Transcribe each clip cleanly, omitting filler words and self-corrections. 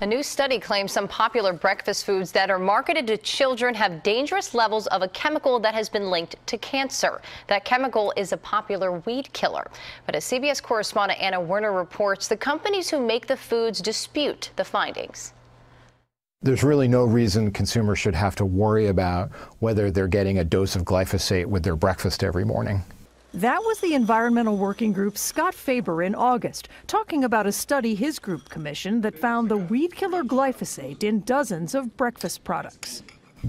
A new study claims some popular breakfast foods that are marketed to children have dangerous levels of a chemical that has been linked to cancer. That chemical is a popular weed killer. But as CBS correspondent Anna Werner reports, the companies who make the foods dispute the findings. There's really no reason consumers should have to worry about whether they're getting a dose of glyphosate with their breakfast every morning. That was the Environmental Working Group's Scott Faber in August, talking about a study his group commissioned that found the weed killer glyphosate in dozens of breakfast products.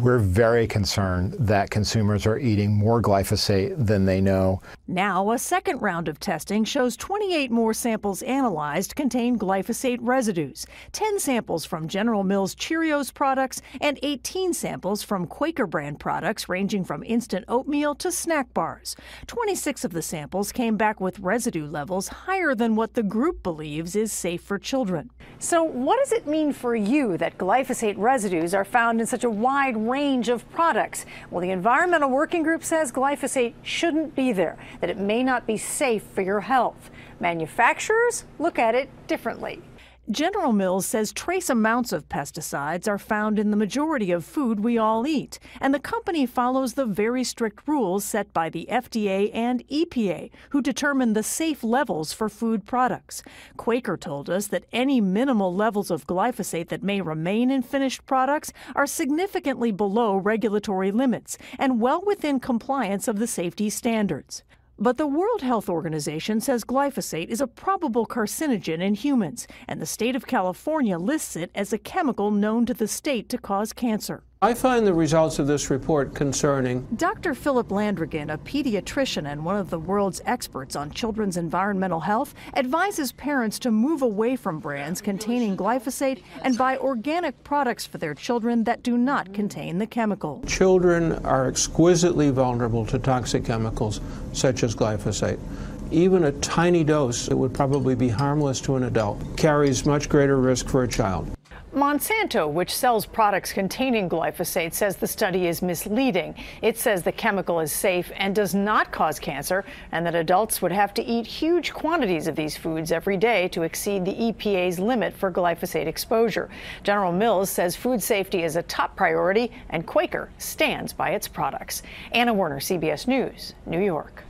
We're very concerned that consumers are eating more glyphosate than they know. Now, a second round of testing shows 28 more samples analyzed contain glyphosate residues, 10 samples from General Mills Cheerios products, and 18 samples from Quaker brand products ranging from instant oatmeal to snack bars. 26 of the samples came back with residue levels higher than what the group believes is safe for children. So what does it mean for you that glyphosate residues are found in such a wide range of products? Well, the Environmental Working Group says glyphosate shouldn't be there, that it may not be safe for your health. Manufacturers look at it differently. General Mills says trace amounts of pesticides are found in the majority of food we all eat, and the company follows the very strict rules set by the FDA and EPA, who determine the safe levels for food products. Quaker told us that any minimal levels of glyphosate that may remain in finished products are significantly below regulatory limits and well within compliance of the safety standards. But the World Health Organization says glyphosate is a probable carcinogen in humans, and the state of California lists it as a chemical known to the state to cause cancer. I find the results of this report concerning. Dr. Philip Landrigan, a pediatrician and one of the world's experts on children's environmental health, advises parents to move away from brands containing glyphosate and buy organic products for their children that do not contain the chemical. Children are exquisitely vulnerable to toxic chemicals such as glyphosate. Even a tiny dose that would probably be harmless to an adult carries much greater risk for a child. Monsanto, which sells products containing glyphosate, says the study is misleading. It says the chemical is safe and does not cause cancer, and that adults would have to eat huge quantities of these foods every day to exceed the EPA's limit for glyphosate exposure. General Mills says food safety is a top priority, and Quaker stands by its products. Anna Werner, CBS News, New York.